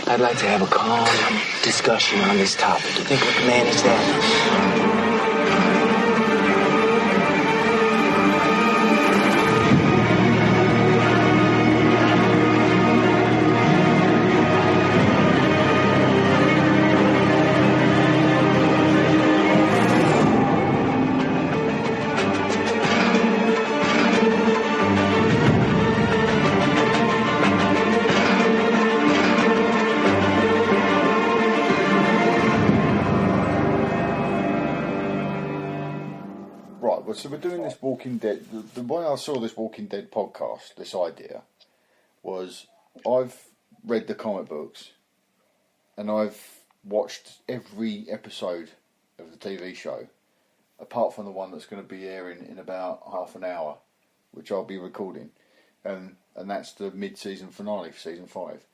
I'd like to have a calm discussion on this topic. You think we can manage that? So we're doing this Walking Dead. The way I saw this Walking Dead podcast, this idea, was I've read the comic books and I've watched every episode of the TV show, apart from the one that's going to be airing in about half an hour, which I'll be recording, and that's the mid-season finale for season 5.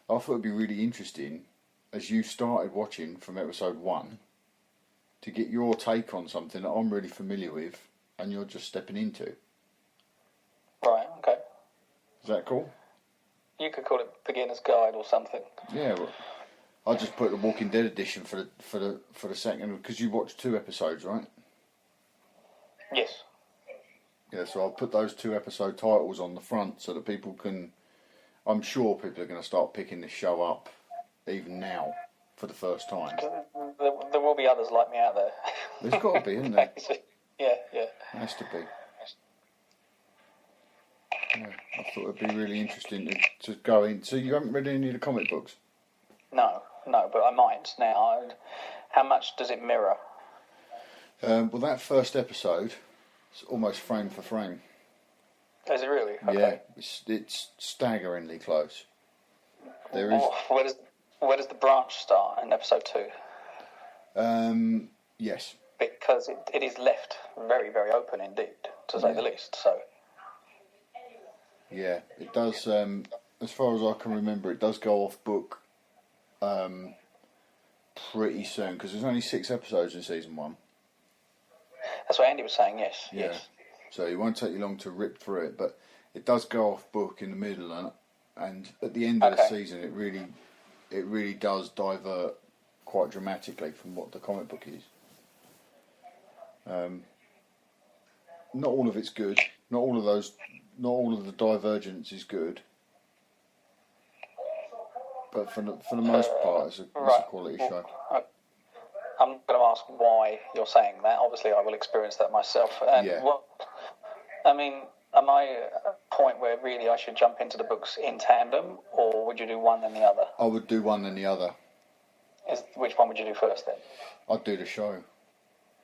I thought it'd be really interesting, as you started watching from episode 1, to get your take on something that I'm really familiar with and you're just stepping into. Right, okay. Is that cool? You could call it beginner's guide or something. Yeah, well, I just put the Walking Dead edition for the second, because you watched 2 episodes, right? Yes. Yeah, so I'll put those 2 episode titles on the front so that people can... I'm sure people are going to start picking this show up even now for the first time. There will be others like me out there. There's got to be, isn't there? Yeah. Has to be. Yeah, I thought it'd be really interesting to go in. So you haven't read any of the comic books? No, but I might now. How much does it mirror? Well, that first episode is almost frame for frame. Is it really? Okay. Yeah, it's staggeringly close. There is. Where does the branch start in episode 2? Yes. Because it is left very, very open indeed, to say the least. So. Yeah, it does. As far as I can remember, it does go off book pretty soon, because there's only 6 episodes in season 1. That's what Andy was saying. Yes. Yeah. Yes. So it won't take you long to rip through it, but it does go off book in the middle, and at the end of the season, it really does divert quite dramatically from what the comic book is. Not all of it's good. Not all of the divergence is good. But for the most part, it's a quality show. I'm going to ask why you're saying that. Obviously, I will experience that myself. And am I at a point where really I should jump into the books in tandem, or would you do one then the other? I would do one then the other. Which one would you do first then? I'd do the show.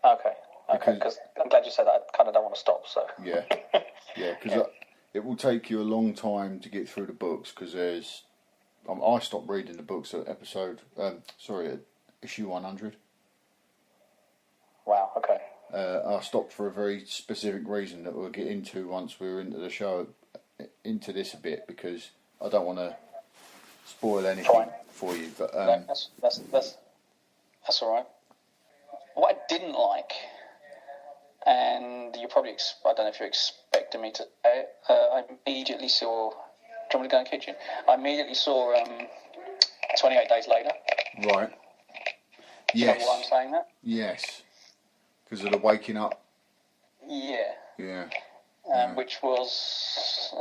Okay, because I'm glad you said that. I kind of don't want to stop, so... Yeah, because it will take you a long time to get through the books, because there's... I stopped reading the books at issue 100. Wow, okay. I stopped for a very specific reason that we'll get into once we're into the show, into this a bit, because I don't want to spoil anything for you. But that's all right. What I didn't like, and you probably, I don't know if you're expecting me to say it, I immediately saw, do you want me to go in the kitchen? I immediately saw 28 Days Later. Right. Do you know why I'm saying that? Yes. Because of the waking up. Yeah. Yeah. Which was,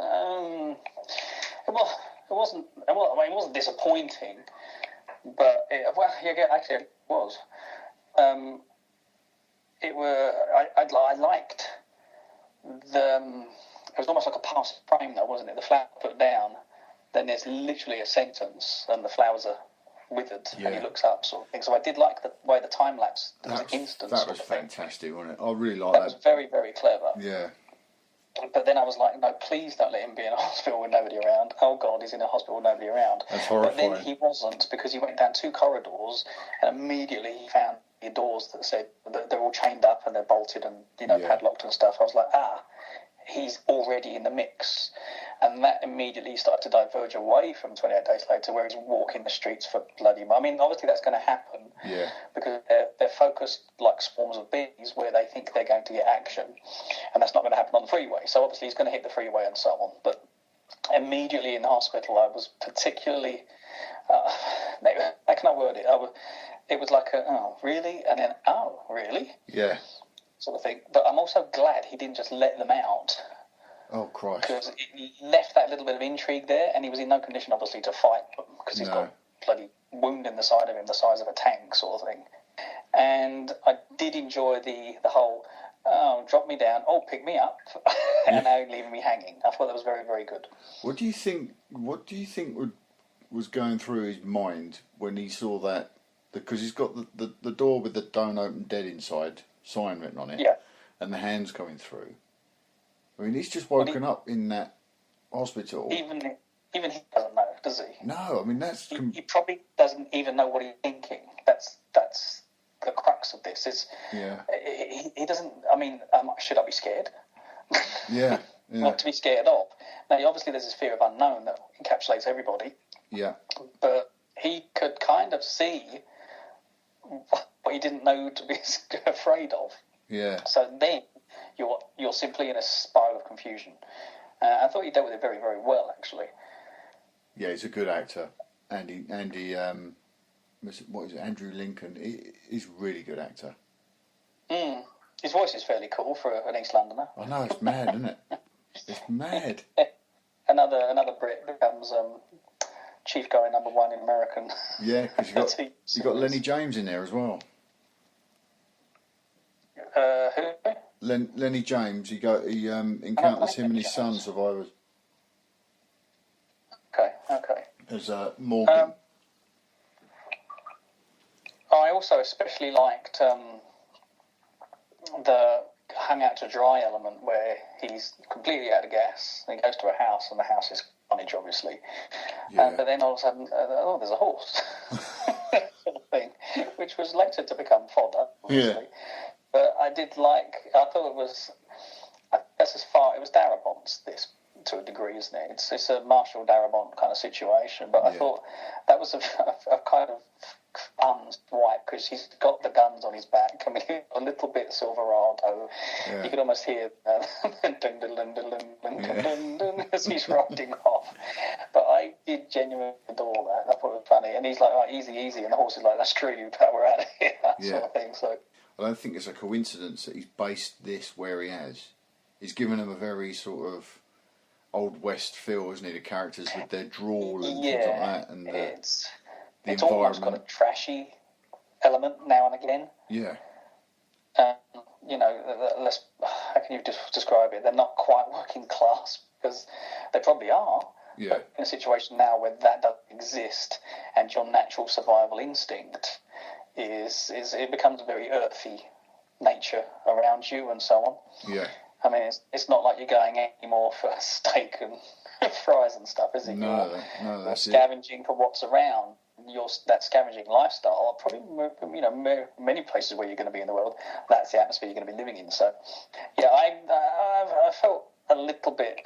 it wasn't disappointing, but actually it was. I liked it was almost like a passing frame though, wasn't it? The flower put down, then there's literally a sentence and the flowers are withered and he looks up sort of thing. So I did like the way the time lapse, there was an instant. That was fantastic, wasn't it? I really liked that. That was very, very clever. Yeah. But then I was like, no, please don't let him be in a hospital with nobody around. Oh God, he's in a hospital with nobody around. That's horrifying. But then he wasn't, because he went down 2 corridors and immediately he found the doors that said that they're all chained up and they're bolted and padlocked and stuff. I was like, he's already in the mix. And that immediately started to diverge away from 28 Days Later, where he's walking the streets for bloody... I mean, obviously that's going to happen. Yeah. Because they're focused like swarms of bees where they think they're going to get action. And that's not going to happen on the freeway. So obviously he's going to hit the freeway and so on. But immediately in the hospital, I was particularly... how can I word it? It was like oh, really? And then, oh, really? Yeah. Sort of thing. But I'm also glad he didn't just let them out. Oh, Christ. Because it left that little bit of intrigue there, and he was in no condition, obviously, to fight them, because he's got a bloody wound in the side of him, the size of a tank sort of thing. And I did enjoy the whole, oh, drop me down, oh, pick me up, and now leaving me hanging. I thought that was very, very good. What do you think was going through his mind when he saw that? Because he's got the door with the "Don't Open Dead" inside sign written on it, and the hands coming through. I mean, he's just woken up in that hospital. Even he doesn't know, does he? No, I mean that's. He probably doesn't even know what he's thinking. That's the crux of this. He doesn't. I mean, should I be scared? Yeah. Not to be scared of. Now, obviously, there's this fear of unknown that encapsulates everybody. Yeah. But he could kind of see what he didn't know to be afraid of. Yeah. So then you're simply in a spiral of confusion. I thought he dealt with it very, very well, actually. Yeah, he's a good actor. Andy, what is it? Andrew Lincoln. He's a really good actor. His voice is fairly cool for an East Londoner. I know, it's mad, isn't it? It's mad. Another Brit becomes chief guy number one in American. Yeah, because you got Lenny James in there as well. Who? Lenny James. He encounters him and his son, survivors. Okay. As Morgan. I also especially liked the hung out to dry element where he's completely out of gas and he goes to a house and the house is carnage, obviously. Yeah. But then all of a sudden, there's a horse. Sort of thing, which was later to become fodder, obviously. Yeah. But I thought it was, that's as far, it was Darabont's, this, to a degree, isn't it? It's a Marshall Darabont kind of situation, but I thought that was a kind of fun swipe, because he's got the guns on his back. I mean, a little bit Silverado. Yeah. You could almost hear as he's riding off. But I did genuinely adore that. I thought it was funny. And he's like, oh, easy, and the horse is like, that's true, but we're out of here, sort of thing. So I don't think it's a coincidence that he's based this where he has. He's given him a very sort of Old West feel, isn't he? The characters with their drawl and things like that. And it's almost got a trashy element now and again. Yeah. How can you describe it? They're not quite working class, because they probably are. Yeah. But in a situation now where that doesn't exist, and your natural survival instinct is it becomes a very earthy nature around you and so on. Yeah. I mean, it's not like you're going anymore for steak and fries and stuff, is it? No, that's scavenging for what's around. That scavenging lifestyle, probably, many places where you're going to be in the world, that's the atmosphere you're going to be living in. So, yeah, I felt a little bit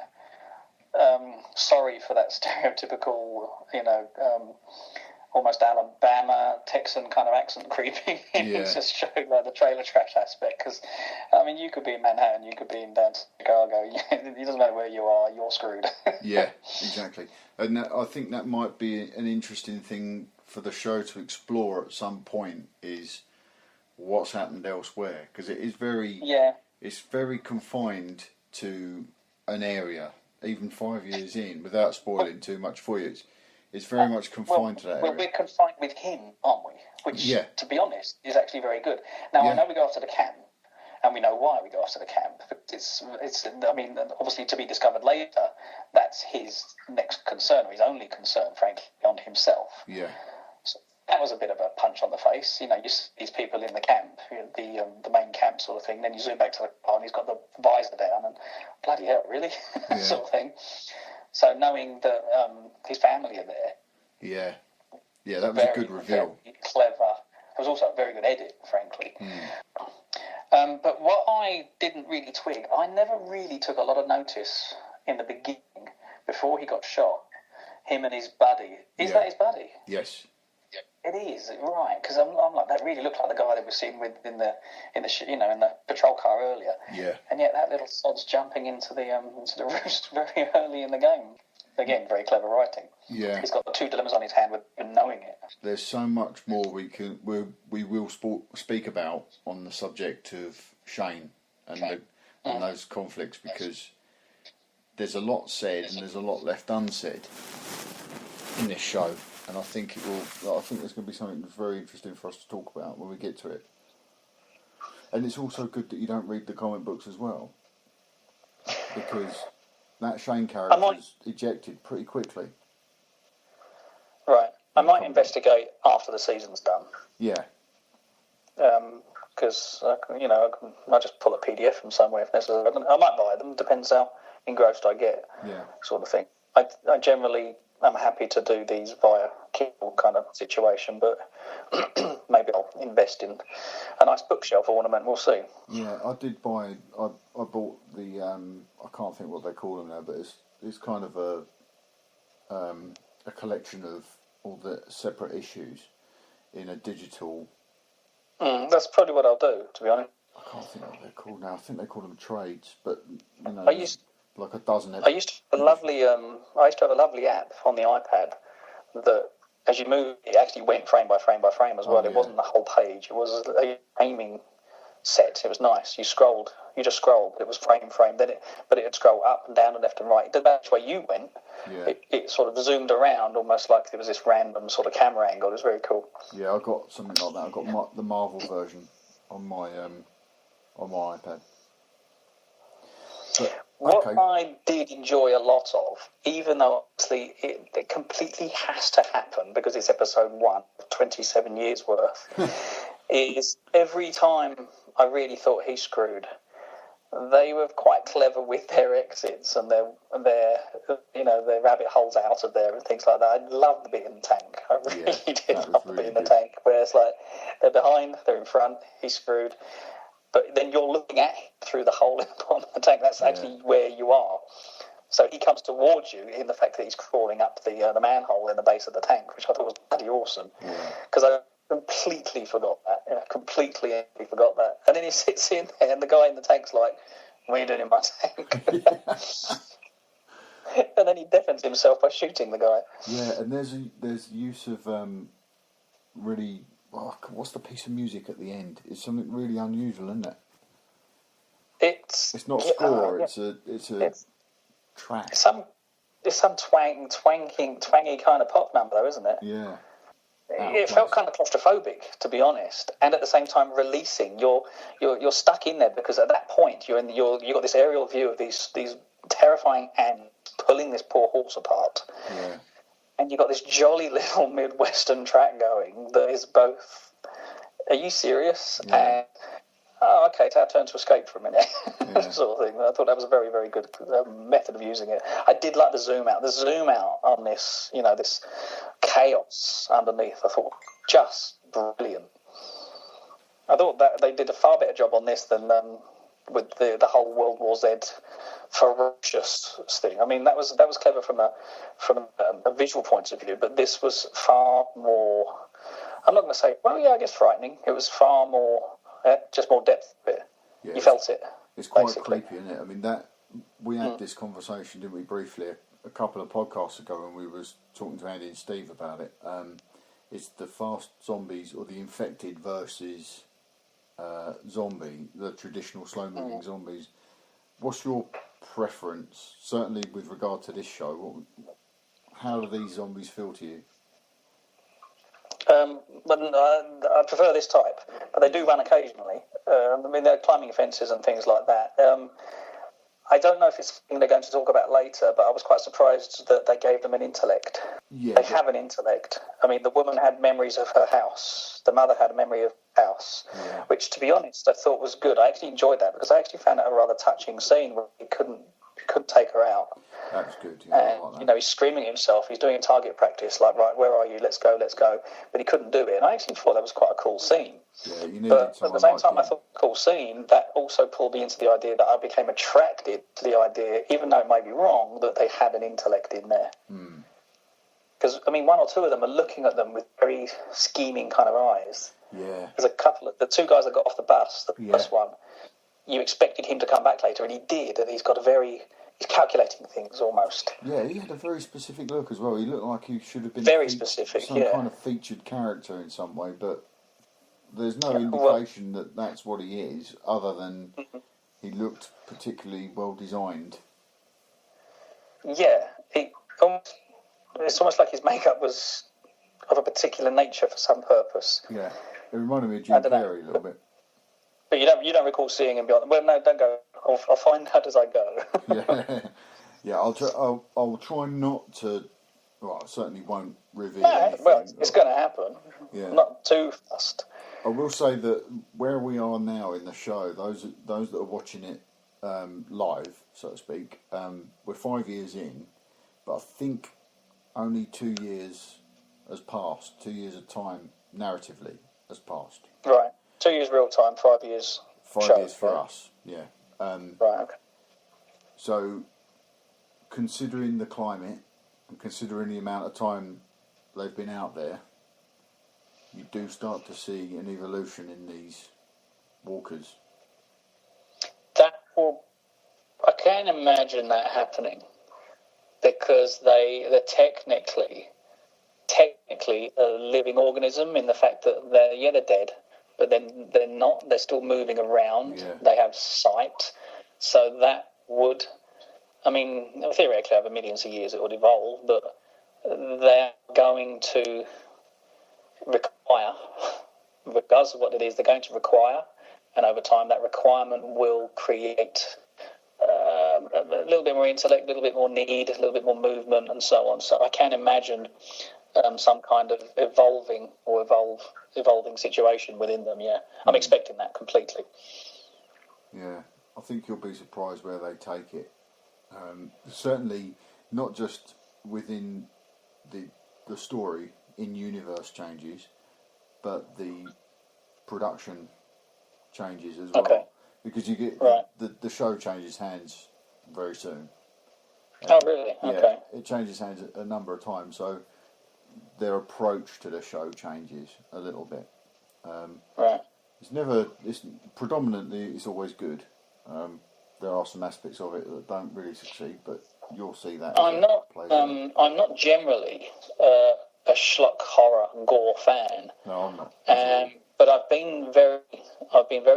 sorry for that stereotypical, almost Alabama Texan kind of accent creeping in, just showing like the trailer trash aspect. Because I mean, you could be in Manhattan, you could be in down Chicago. It doesn't matter where you are, you're screwed. Yeah, exactly. And I think that might be an interesting thing for the show to explore at some point, is what's happened elsewhere, because it is it's very confined to an area. Even 5 years in, without spoiling too much for you, it's very much confined to that area. Well, we're confined with him, aren't we? Which, to be honest, is actually very good. Now, I know we go after the camp, and we know why we go after the camp. It's. I mean, obviously, to be discovered later, that's his next concern, or his only concern, frankly, beyond himself. Yeah. So that was a bit of a punch on the face. You see these people in the camp, the main camp sort of thing. Then you zoom back to the car, and he's got the visor down, and bloody hell, really, sort of thing. So knowing that his family are there, that was a good reveal. Very clever. It was also a very good edit, frankly. But what I didn't really twig, I never really took a lot of notice in the beginning, before he got shot. Him and his buddy. Is that his buddy? Yes. It is, right? Because I'm like, that really looked like the guy that we've seen in the patrol car earlier. Yeah. And yet that little sod's jumping into the roost very early in the game. Again, very clever writing. Yeah. He's got the two dilemmas on his hand with even knowing it. There's so much more we will speak about on the subject of Shane and those conflicts, because there's a lot said and there's a lot left unsaid in this show, and I think there's going to be something that's very interesting for us to talk about when we get to it. And it's also good that you don't read the comic books as well, because that Shane character is ejected pretty quickly. Right. I might investigate after the season's done. Yeah. Because, I just pull a PDF from somewhere if necessary. I might buy them, depends how engrossed I get, sort of thing. I generally am happy to do these via Kindle kind of situation, but maybe I'll invest in a nice bookshelf ornament, we'll see. Yeah, I did buy, I bought the, I can't think what they call them now, but it's kind of a collection of all the separate issues in a digital. That's probably what I'll do, to be honest. I can't think what they're called now. I think they call them trades, but like a dozen. I used to have a lovely app on the iPad that, as you move, it actually went frame by frame by frame as well. It wasn't the whole page. It was a aiming set. It was nice. You just scrolled. It was frame. But it would scroll up and down and left and right. It didn't matter which way you went. Yeah. It sort of zoomed around almost like there was this random sort of camera angle. It was very cool. Yeah, I got something like that. I got the Marvel version on my iPad. But, what I did enjoy a lot of, even though obviously it completely has to happen because it's episode 1 of 27 years worth, is every time I really thought he screwed, they were quite clever with their exits and their rabbit holes out of there and things like that. I loved the bit in the tank. I really did love the bit in the tank where it's like they're behind, they're in front, he's screwed. But then you're looking at him through the hole in the bottom of the tank. That's actually where you are. So he comes towards you in the fact that he's crawling up the manhole in the base of the tank, which I thought was bloody awesome. Because I completely forgot that. Completely forgot that. And then he sits in there and the guy in the tank's like, what are you doing in my tank? And then he defends himself by shooting the guy. Yeah, and there's use of really... what's the piece of music at the end? It's something really unusual, isn't it? It's not score. It's a track. It's some twangy kind of pop number, though, isn't it? Yeah. It felt kind of claustrophobic, to be honest, and at the same time releasing. You're stuck in there because at that point you got this aerial view of these terrifying ants pulling this poor horse apart. Yeah. And you've got this jolly little Midwestern track going that is both, are you serious? Yeah. And, okay, it's our turn to escape for a minute, sort of thing. I thought that was a very, very good method of using it. I did like the zoom out. The zoom out on this, this chaos underneath, I thought, just brilliant. I thought that they did a far better job on this than with the whole World War Z ferocious thing. I mean, that was clever from a visual point of view, but this was far more. I'm not going to say, I guess frightening. It was far more, just more depth to it. Yeah, you felt it. It's quite creepy, isn't it? I mean, we had this conversation, didn't we, briefly a couple of podcasts ago when we was talking to Andy and Steve about it. It's the fast zombies or the infected versus zombie, the traditional slow-moving zombies. What's your preference, certainly with regard to this show? How do these zombies feel to you? I prefer this type, but they do run occasionally. I mean, they're climbing fences and things like that. I don't know if it's something they're going to talk about later, but I was quite surprised that they gave them an intellect. Yeah, they have an intellect. I mean, the woman had memories of her house. The mother had a memory of her house, which, to be honest, I thought was good. I actually enjoyed that because I actually found it a rather touching scene where he couldn't take her out. That's good. Yeah, and, he's screaming at himself. He's doing target practice, like, right, where are you? Let's go. But he couldn't do it. And I actually thought that was quite a cool scene. Yeah, you needed but at the same time, I thought it was a cool scene. That also pulled me into the idea that I became attracted to the idea, even though it may be wrong, that they had an intellect in there. Because, I mean, one or two of them are looking at them with very scheming kind of eyes. Yeah. There's a couple of the two guys that got off the bus, the first one, you expected him to come back later, and he did, and he's got a very he's calculating things almost. Yeah, he had a very specific look as well. He looked like he should have been Very specific, some kind of featured character in some way, but there's no indication that that's what he is, other than he looked particularly well designed. Yeah, it's almost like his makeup was of a particular nature for some purpose. Yeah, it reminded me of Jim Carrey a little bit. But you don't recall seeing him beyond. Well, no, don't go. I'll find out as I go. Yeah. I'll try not to. Well, I certainly won't reveal. No, well, it's going to happen. Yeah. Not too fast. I will say that where we are now in the show, those that are watching it live, so to speak, we're 5 years in, but I think only 2 years has passed. 2 years of time narratively has passed. Right. 2 years real time, 5 years. 5 years for us. Yeah. Right. Okay. So, considering the climate and considering the amount of time they've been out there, you do start to see an evolution in these walkers. I can imagine that happening because they're technically a living organism in the fact that they're dead, but then they're not. They're still moving around. Yeah. They have sight, so that would, I mean, theoretically over millions of years it would evolve, but they're going to require, regardless of what it is, they're going to require, and over time that requirement will create a little bit more intellect, a little bit more need, a little bit more movement, and so on. So I can imagine some kind of evolving situation within them. Yeah, I'm expecting that completely. Yeah, I think you'll be surprised where they take it. Certainly, not just within the story in-universe changes, but the production changes as well. Okay. Because you get the show changes hands very soon. Oh, really? Okay. Yeah, it changes hands a number of times, so their approach to the show changes a little bit. Right. It's predominantly, it's always good. There are some aspects of it that don't really succeed, but you'll see that. I'm not generally a schlock horror gore fan. No, I'm not. But I've been very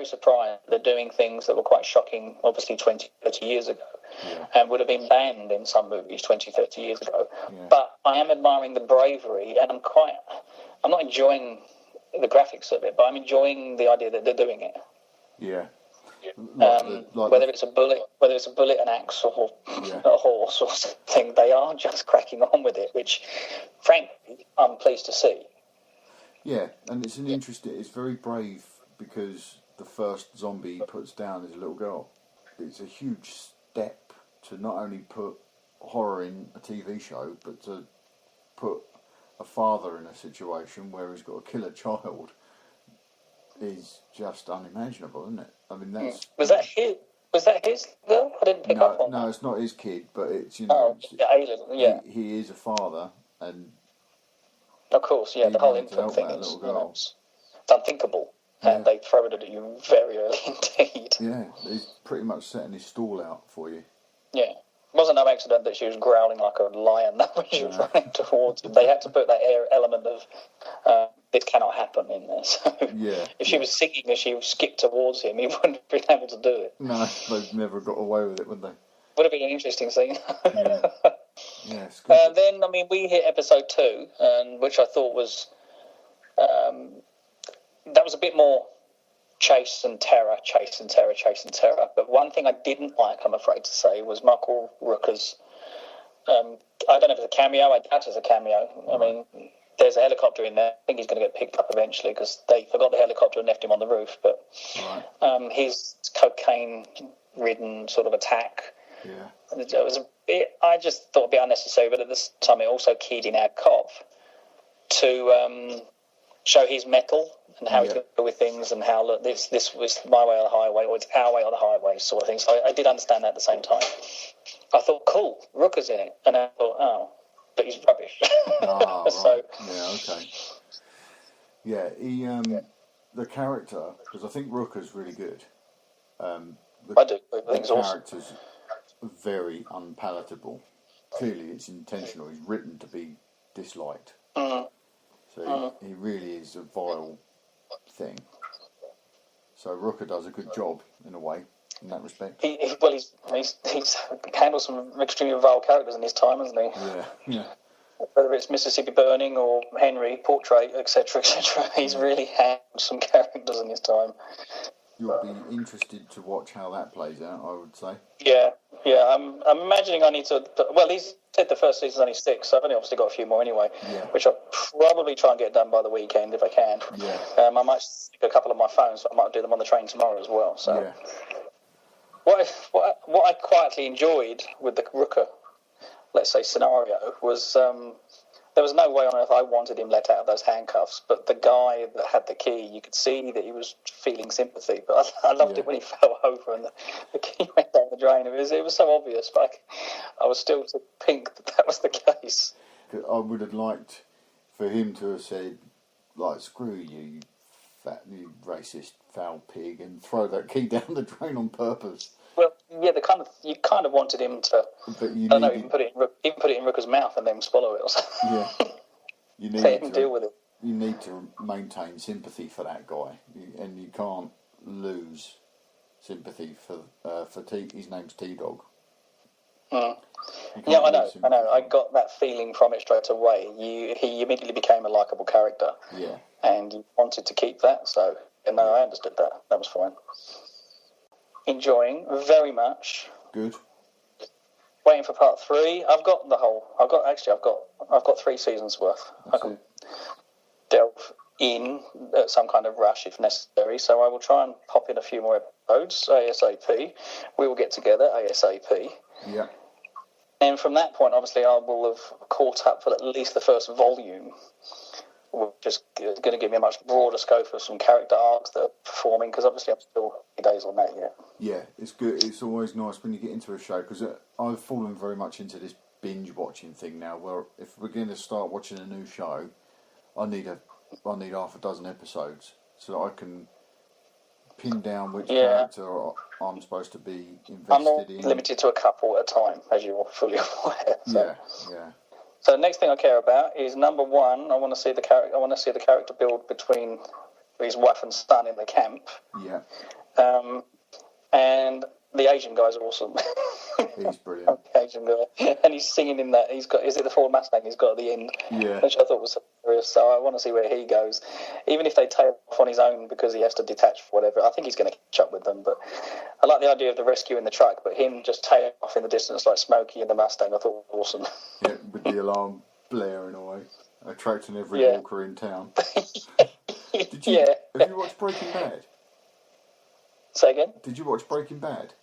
surprised they're doing things that were quite shocking, obviously 20, 30 years ago, and would have been banned in some movies 20, 30 years ago. Yeah. But I am admiring the bravery, and I'm not enjoying the graphics of it, but I'm enjoying the idea that they're doing it. Yeah. Whether it's a bullet, an axe, or a horse or something, they are just cracking on with it, which, frankly, I'm pleased to see. Yeah, and it's it's very brave because the first zombie he puts down is a little girl. It's a huge step to not only put horror in a TV show, but to put a father in a situation where he's got to kill a child is just unimaginable, isn't it? I mean, that's... Was that his girl? I didn't pick up on that. No, it's not his kid, but it's, he is a father, and... Of course, the whole infant thing is it's unthinkable, and they throw it at you very early indeed. Yeah, he's pretty much setting his stall out for you. Yeah. It wasn't no accident that she was growling like a lion when she was running towards him. They had to put that element of this cannot happen in there. So if she was singing as she skipped towards him, he wouldn't have been able to do it. No, they've never got away with it, would they? Would have been an interesting scene. Yeah. Then, we hit episode 2, which I thought was that was a bit more chase and terror. But one thing I didn't like, I'm afraid to say, was Marc Rooker's. I don't know if it's a cameo. I doubt it's a cameo. I mean, there's a helicopter in there. I think he's going to get picked up eventually because they forgot the helicopter and left him on the roof. But his cocaine-ridden sort of attack. Yeah. It was I just thought it'd be unnecessary, but at the same time, it also keyed in our cop to show his mettle and how he's going to deal with things, and how this was my way or the highway, or it's our way or the highway, sort of thing. So I did understand that at the same time. I thought, cool, Rooker's in it, and I thought, but he's rubbish. Right. So he the character, because I think Rooker's really good. I do. I think it's awesome. very unpalatable. Clearly, it's intentional. He's written to be disliked. So he really is a vile thing. So Rooker does a good job in a way in that respect. He's handled some extremely vile characters in his time, hasn't he? Yeah. Whether it's Mississippi Burning or Henry Portrait, etc., he's really handled some characters in his time. You'll be interested to watch how that plays out, I would say. Yeah. I'm imagining I need to. Well, he said the first season's only 6, so I've only obviously got a few more anyway. Yeah. Which I'll probably try and get done by the weekend if I can. Yeah. I might stick a couple of my phones, so I might do them on the train tomorrow as well. So. Yeah. What I quietly enjoyed with the Rooker, let's say, scenario was there was no way on earth I wanted him let out of those handcuffs, but the guy that had the key, you could see that he was feeling sympathy. But I loved it when he fell over and the key went down the drain. It was so obvious, but I was still to think that was the case. I would have liked for him to have said, like, screw you, you racist foul pig, and throw that key down the drain on purpose. Well, yeah, you kind of wanted him to. But you even put it in Rooker's mouth and then swallow it or something. Yeah, you need let him deal with it. You need to maintain sympathy for that guy, and you can't lose sympathy for T. His name's T-Dog. Yeah, I know. I got that feeling from it straight away. He immediately became a likeable character. Yeah, and you wanted to keep that, so I understood that. That was fine. Enjoying very much. Good. Waiting for part 3. I've got 3 seasons worth. I can delve in at some kind of rush if necessary. So I will try and pop in a few more episodes ASAP. We will get together ASAP. Yeah. And from that point, obviously, I will have caught up for at least the first volume, which is going to give me a much broader scope of some character arcs that are performing, because obviously I'm still days on that yet. Yeah, it's good. It's always nice when you get into a show, because I've fallen very much into this binge-watching thing now, where if we're going to start watching a new show, I need half a dozen episodes so that I can pin down which character I'm supposed to be invested in. I'm not limited to a couple at a time, as you're fully aware. So. Yeah. So the next thing I care about is, number 1, I want to see the character build between his wife and son in the camp. Yeah. And the Asian guy's awesome. He's brilliant. The Asian guy, and he's singing in that. Is it the Ford Mustang he's got at the end? Yeah. Which I thought was hilarious. So I want to see where he goes. Even if they tail off on his own because he has to detach for whatever, I think he's going to catch up with them. But I like the idea of the rescue in the truck, but him just tailing off in the distance like Smokey in the Mustang, I thought was awesome. Yeah, with the alarm blaring away, attracting every walker in town. Have you watched Breaking Bad? Say again? Did you watch Breaking Bad?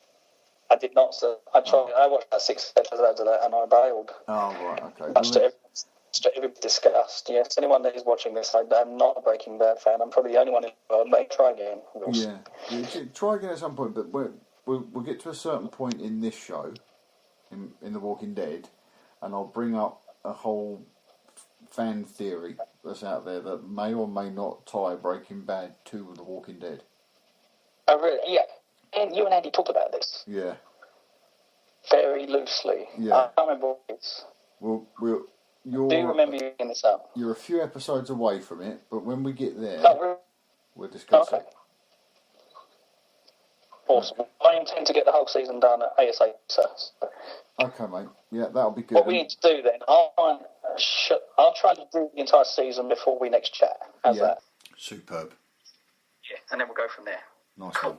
I did not, sir. I tried. I watched about 6 episodes of that and I bailed. Oh, right, okay. Much to everybody's disgust. Yes, anyone that is watching this, I'm not a Breaking Bad fan. I'm probably the only one in the world. Maybe try again. Yeah, try again at some point, but we'll get to a certain point in this show, in The Walking Dead, and I'll bring up a whole fan theory that's out there that may or may not tie Breaking Bad to The Walking Dead. Oh, really? Yeah. And you and Andy talked about this. Yeah. Very loosely. Yeah. I can't remember what it is. Do you remember you bringing this up? You're a few episodes away from it, but when we get there, we'll discuss it. Awesome. I intend to get the whole season done at ASAP. Okay, mate. Yeah, that'll be good. What we need to do then, I'll try to do the entire season before we next chat. How's that? Superb. Yeah, and then we'll go from there. Nice one.